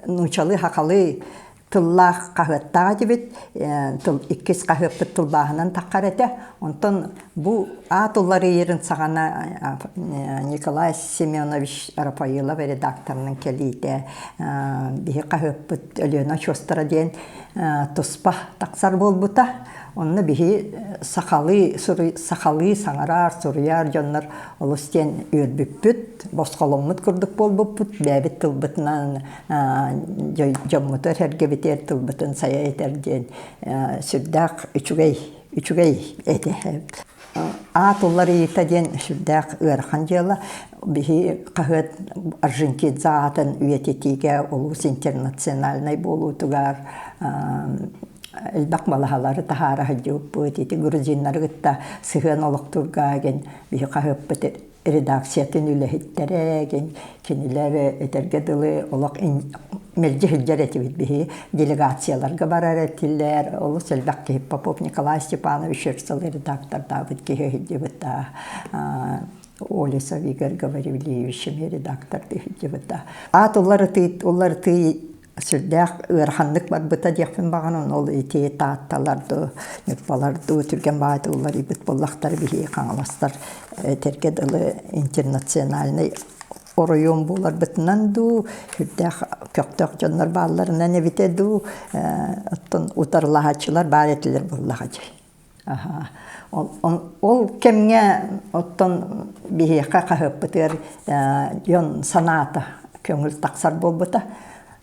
нучалы хакалы тыллах кахыттага дебит, иккис кахыппыт тылбаһынан таккарете. Онтон бу атуллары ерин сагана Николай Семенович Рафаилов редакторунун келийте бихи кахыппыт өлөөнө чостара ден туспа таксар болбута. Онны бихи сахалы саңарар, суруяр жоннор олустен үрбүппүт, босқоломмут курдук болбуппут, бәбит тылбытынан жоммутор хергебитер тылбытын сая етерден сүрдәк үчүгей эти. Атуллары етаден сүрдәк ырхан жела, бихи қағыт Аржинкит заатын үйететиге олус интернациональный болутугар Элбак малахалары тахара хаджуп бут, ити грузиннар гытта сыгын олоктургаген, бихи кахыппыт редакциятын үлэхиттереген, кенилер этерге дылы олок мелжи хилжер этибит бихи делегацияларга барар этилер, олус Элбак Попов Николай Степанович Ерсыл редактор табыт кихи хилжибыта, Олеса Вигар Гаваревлевичем редактор хилжибыта. Ат олар ты сүрдәк ырханлык бар быта дияқпен бағанын, ол ете таатталарды, нүкбаларды, түрген байды олар ибіт боллақтар бихи қаңаластар тергеділі интернациональный оройон болар бітінен ду, сүрдәк көқтөк жонлар бағаларынан әбіте ду, ұтарлағачылар бар етілер боллағачы. Ол кемге бихиқа қағып бітір жон санаты көңіл тақсар бол бұта,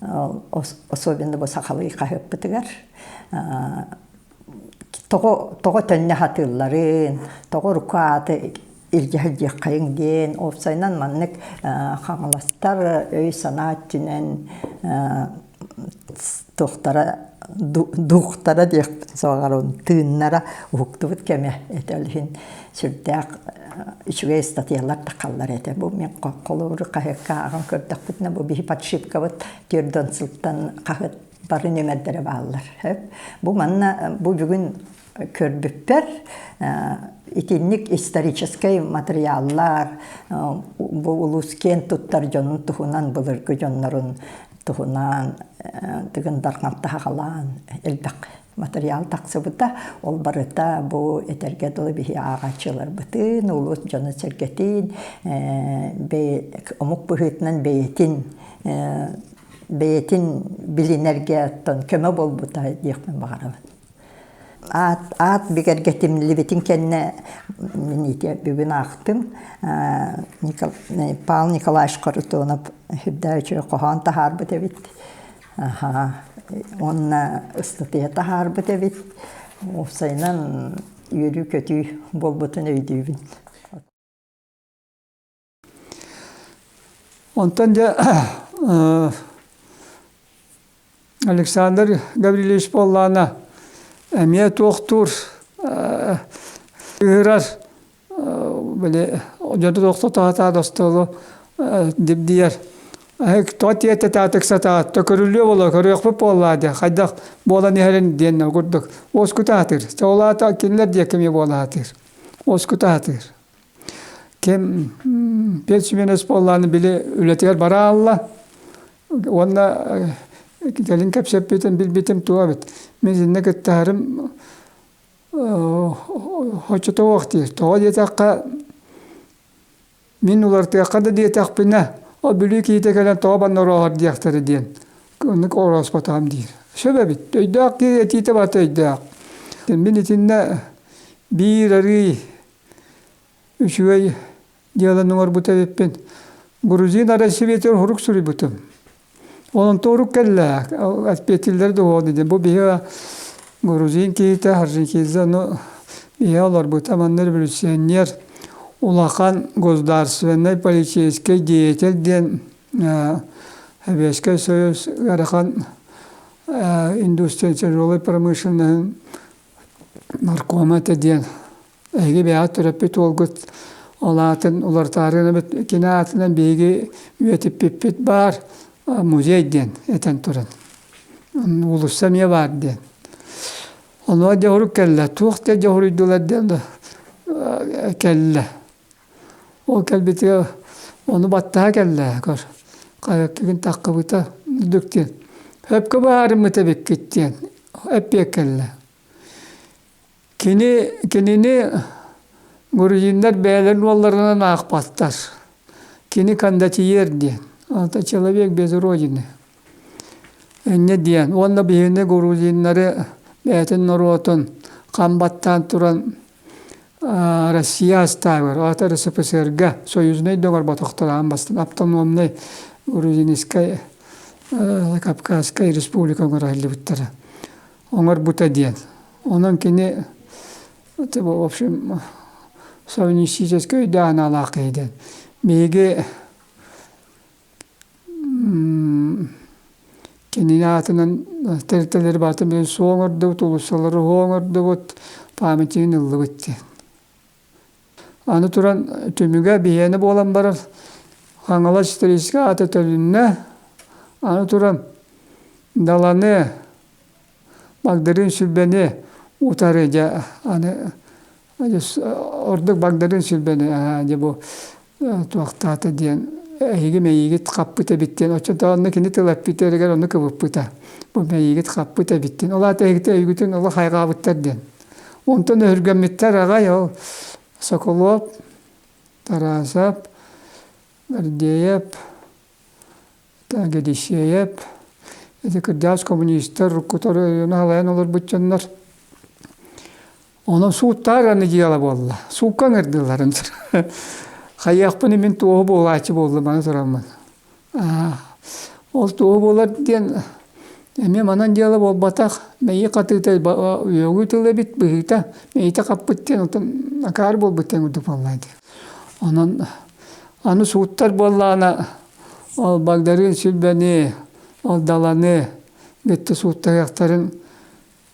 особенно бу сахалы кахыппытыгар того төнне хатылларын того рукаты илжахжих кайыңден опсайнан маннык хаңаластар өй санаат жүнен тухтара дек согарун тыыннара уктубут кеме этелхин сүрдәк ичуге статьялар такаллар эте. Бу мен колору кахекка аган көрдөкпүтне бу бихи подшипка вот төрдөн сылттан кахет бары немеддере баалар. Бу манна бу бүгүн көрбүппер итинник исторический материаллар бу улускен туттар жонун тухунан былыргы жоннорун тухунан тыгындарган тахалан элбек материал тақсыбыта, ол барыта бұл етерге долы бихи ағачылар бұтын, улус жоны сергетин, омук бұхытынан бейетін билинерге көмі бол бұта дейқпен бағарабын. Ат бігергетімлі бетін кенне бүгін ақтым. Павел Николаевич Корутонов хүбді өчі қоған тахар бұты бит. Онна ыстатыята харбыт эбит, офсайнан үйрü көтü болбутун өйдүүбүн.
Онтан же Александр Гаврилевич Поллана эмие тоқтур ырар биле жады тоқту таата достолу дебдияр. Тот ете татык сата төкөрүлү боло көрөкпү боллады. Хайдак бола нехерин ден көрдүк. Оскутатыр. Солата кинлер декеме болатыр. Оскутатыр. Кем печменес болланы биле үлетер бара алла. Онна келин кепсеппетен билбетем туабет. Мен зинне кеттарым хочото вакты. То детакка мен улар текада детакпына o büyük yitekelen taban norohat diyakları diyen. Onu koros batam değil. Sebebi teydak diye tite bat teydak. Min içinde bir arı üçüvey diyalan numar bu tebepin. Gruzin arası beter horuk suri butum. Onun toruk kelle aspetiller de o dedi. Bu bir Gruzin kite harcın kizano biyalar bu tamanları bir senyer. Улахан государственной полицейской деятель Советский Союз Гарахан индустрия тяжелой промышленной наркомата ден. Эги беат терапит олгут Olatın ular tarihine bit kinatına begi üretip pipit var muzeyden eten turan. Ulussamiye var diyen. Onu cahuruk kelle. Tuğda cahuruk dolar de kelle. O kelbeti onu battaha kelle. Kayakkin takkabıta döktün. Hep kabarım mütebek gittin. Hep bir kelle. Kinini Gurujinler beylerin ollarına nak bastar. Kini kandaçı yer diyen. Alta çalabiyek bezirojini. Ne diyen. Onda bihine Gurujinleri beytin norotun kambattan turan Rusya stavır. Ata RSFSR'ga soyuzunay dogar batoktalan bastın. Aptalnomnay Gruziniskay Kafkaskay Respublika ngorahilli bittara. Onlar buta diyen. Onun kini в общем совместительской да аналакайден. Меге кининатынан терителер баты мен соңырды тулусалары хоңырды вот памятин ылы битти. Аны туран төмүгө бияны болан барар. Хаңала исторический аты төлүнне аны туран даланы Багдарын сүлбени утарыja аны ордук Багдарын сүлбени бу туактаты диен эйги мейгит каппыта биттен очото аны кини тылап битерген аны кыбыппыта бу мейгит каппыта биттен ола тегите үйгүтүн ола хайгабыттар диен онтон өргөммиттер агай ол Соколов Тарасов Гордеев Тагедишеев эти кырдас коммунисттер рукутары налайын олар бутчаннар. Onu suuttarani jiyala bolla. Suukkan erdilların. Hayakpını min tuğu boğaçı bollu bana soramman. Ol tuğu bolar diyen eme manan jiyala bol batak meyi katıta yogu tıla bit bihita meyita kappıt diyen otan akar bol biten udup ollaydı. Onun anu suuttar bollana ol Bagdarın sülbeni ol dalanı gitti suuttar yaktarın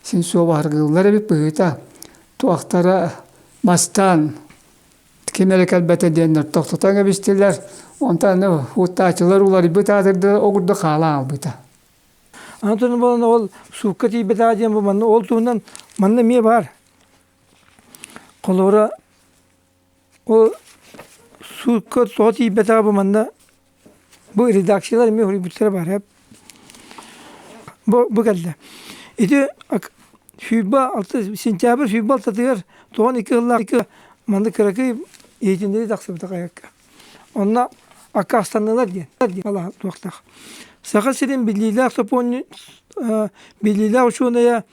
sin soğuk hargıları bit bihita tuaktara mastan kemerek elbette diyenler toktotanga bistiler ondan hutaçılar uları bitadırdı ogurdu kala albita.
Antonun bana ol sukati betacım bu manna olduğundan manna miye var. Kolora o sukat soti beta bu manna bu redaksiyalar mi hori bitere var hep. Bu geldi. İdi Füba altı sentabr Füba tatıyor. Doğan 2 yıllar mandı kırakı eğitimleri taksıbı takayakka. Onunla akka hastanlılar diye. Allah tuaktak. Sakat senin bilgiler topon bilgiler uçuğuna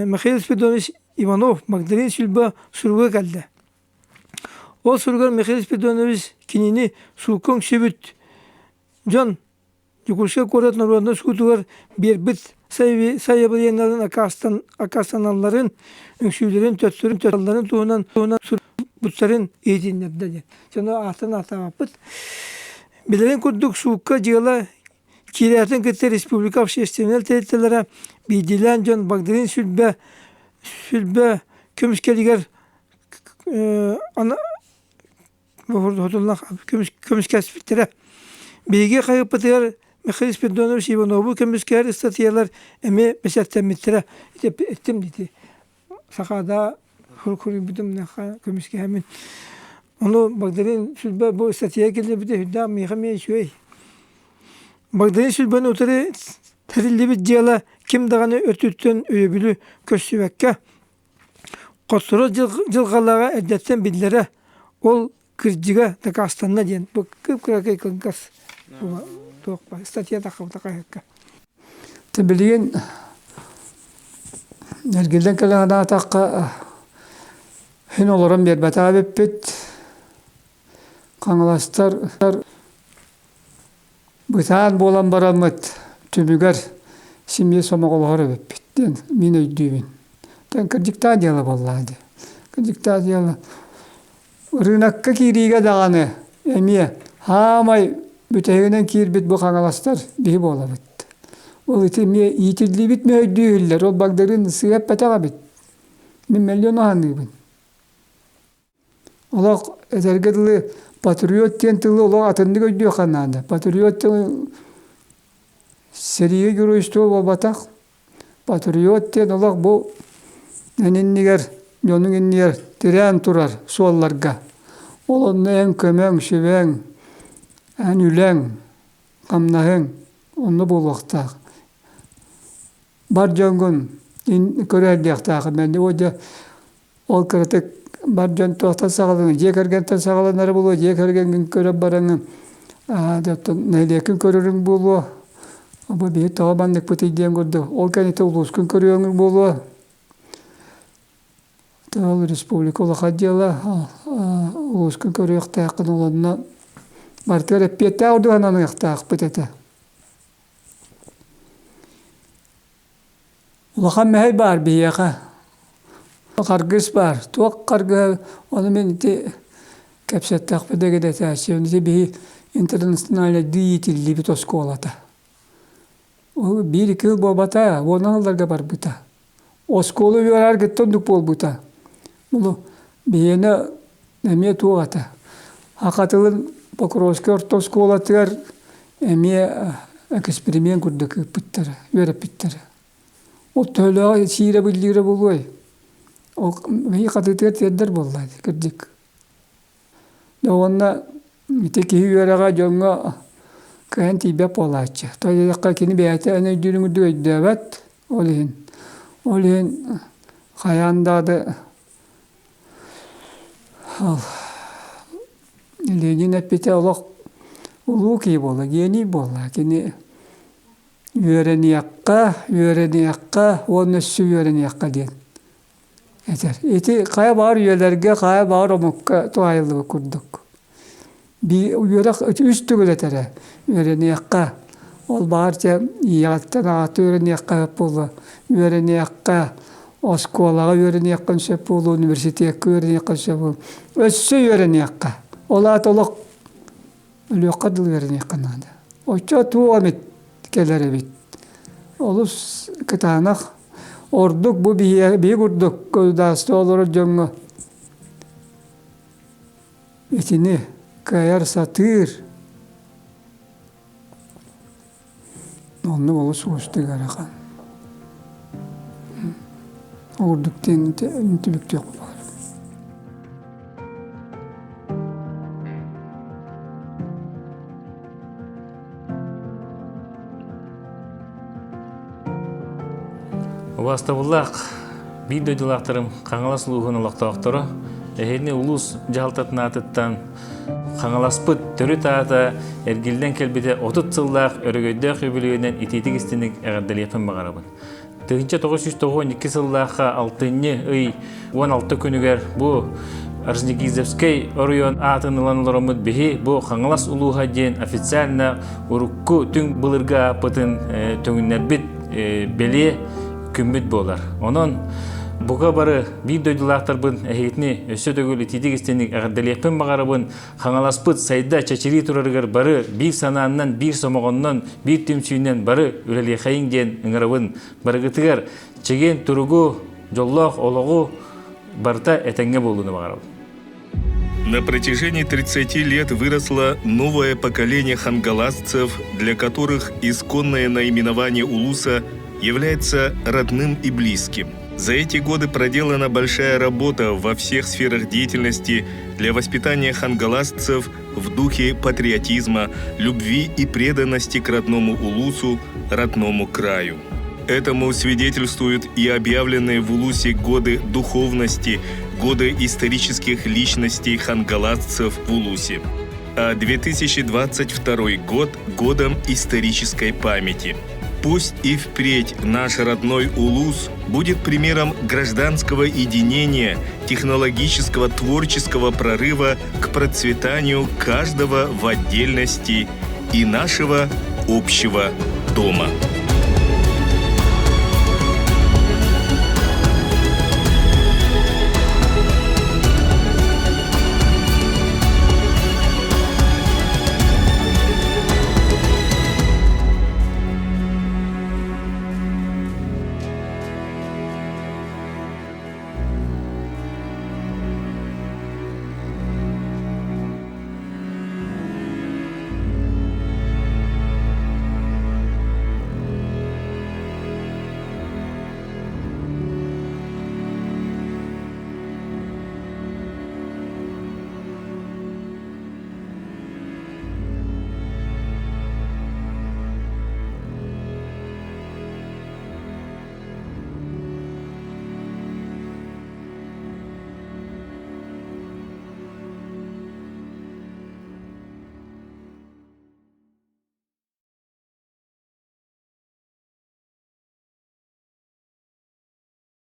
Mikhail Spidonovich Ivanov Magdalena Sülba surga geldi. O surgar Mikhail Spidonovich kinini sukun şibüt John Yukurşka korat narvanda skutular bir bit sayıbılayanların akastanalların, ünsülerin, tötlerin tuğunan butların eğitimlerinde. Sonra altına atavapıt. Bilerin kurduk suukka cığala kiriyatın kıtı Respublika Общественel tehditlere bildilen John Bagdarın sülbe kömüskeliger kömüskeliger bilgi kayıpıtır Mikhail Spidonovich Ivanov'u kömüsker istatyalar emi beşertten mitre ettim dedi. Sakada hurkuri budum ne kömüsker hemen. Onu Bagdarın sülbe bu istatyaya geldi bir de hüdda mihamiye şöy. Bagdarın sülbenin otarı terilli bir ciyala kim dağını ötütten öyebilü köşsüvekke. Kostura cılgalara eddetten billere ol kırcıga takastanna diyen. Bu kıpkırakay kılgas. Tokpa statya takayakka.
Tebiliğin ergilden kalan atakka hin olurum bir betabip bit kangalastar bıtan bolan baramıt tümüger simye somak oları bit min öydüğün. Ten kırcıkta diyala vallahi. Kırcıkta diyala. Rınakka kiriga dağını emiye hamay bütehinen kirbit bu kangalastar bihi bola bit. O itimiye yitirli bitmiyor düğüller. O Bagdarın sığıp betağa bit. Min milyon hanı bin. Олақ әдергеділі патриот тен тылы олақ атынды көйдіе қанады. Патриот тен серие геройство болбатақ. Патриот тен олақ бұл әненнігер, жонын еннігер тирән тұрар суалларға. Ол онны ән көмәң, шевәң, ән үләң, қамнағың, онны бұл вақтақ. Бар жоңғын көрәрдіяқтағы мәнде ода ол кірітік бар жон тоқтан сағалыңы, жек әргентен сағаланары болу, жек әргенген көріп бараңы, нәйлекін көрірің болу, бұл бейі тағабандық бұтейден көрді. Ол кәнеті ұлыскын көріңің болу. Ол республика олақа дела, ұлыскын көрі ұқтақын оланына бартығыр әппетті ауды ғананы ұқтақ бұтеті. Улахан мәй бар бейеға. Қарғыс бар. Туақ қарғы, оны мен кәпсеттақ бәдеге де тәсеуінде бей интернациональный деятелі біт осколата. Ол бір-екі ыл болбата, онан аларға бар бұта. Осколы өрар кеттондық бол бұта. Бұл бейені әме туғата. Ақатылын Покровский орта осколатығар әме эксперимент күрдік бұттары, өріп бұттары. Ол төліға сире білдігірі болуай. Ол бейі қатытығыр тердер боллайды, кірдік. Оғанна текеі өреға жоңға кәйін тейбеп болайчы. Тойдаққа кені бәйті әне дүріңірді өйдөбәт. Ол ең қаяндады. Ленин әппеті олақ ұлу кей болы, гені болы. Кені Үйренияққа, оны өссі үйренияққа ден. Еті қая бар үйелерге, қая бар омыққа туайылығы күрдік. Үйерақ үсті көлетері үйренияққа. Ол бар же ияттан ағаты үйренияққа өп болы. Үйренияққа, осколаға үйренияққан сөп болы, университетке үйренияққан сөп болы. Өссі үйренияққа. Ол ат олық үліққа дыл үйренияққан ады. Оча туғамет. Келері бит. Олыс кытанақ ордук bu bir kurduk көздасты олары жоңы. Etini kayar satır. Onu olus uçtu garakan. Ordukten tübükte var.
Уаставуллақ bir дөйділақтырым қаңалас ұлығын ұлақтауқтыры, әйіне ұлыс жағалтатын атыттан қаңаласпыт түрі таата әргелден келбеті 30 сыллақ өрігөйді қөбілігінен итетік істенік әғаддалепін бағарабын. 1992 сыллаққа 6-ні үй 16 күнігер бұл Орджоникидзевский орыйон атын ұланыларымыд бейі бұл қаңалас ұлыға ден официально ұрыққы түң бұлырға апытын төңіннербет беле күммет болар. Онын бұға бары бір дөйділақтарбын әйетіне өсі төгіл итидік істенік әғаддалепін бағарабын қаңаласпыт сайда чачыри тұрарығыр бары бір сананынан, бір сомағынынан, бір түмсүйінен бары үлелеқайын ден ұңырабын. Барығытығар чеген тұрығы, жоллақ, олығы барта әтәңге болуыны бағарабын.
На протяжении 30 лет выросло новое поколение хангаласцев, для которых исконное наименование улуса является родным и близким. За эти годы проделана большая работа во всех сферах деятельности для воспитания хангаласцев в духе патриотизма, любви и преданности к родному улусу, родному краю. Этому свидетельствуют и объявленные в Улусе годы духовности, годы исторических личностей хангаласцев в Улусе. А 2022 год – годом исторической памяти. Пусть и впредь наш родной Улус будет примером гражданского единения, технологического творческого прорыва к процветанию каждого в отдельности и нашего общего дома.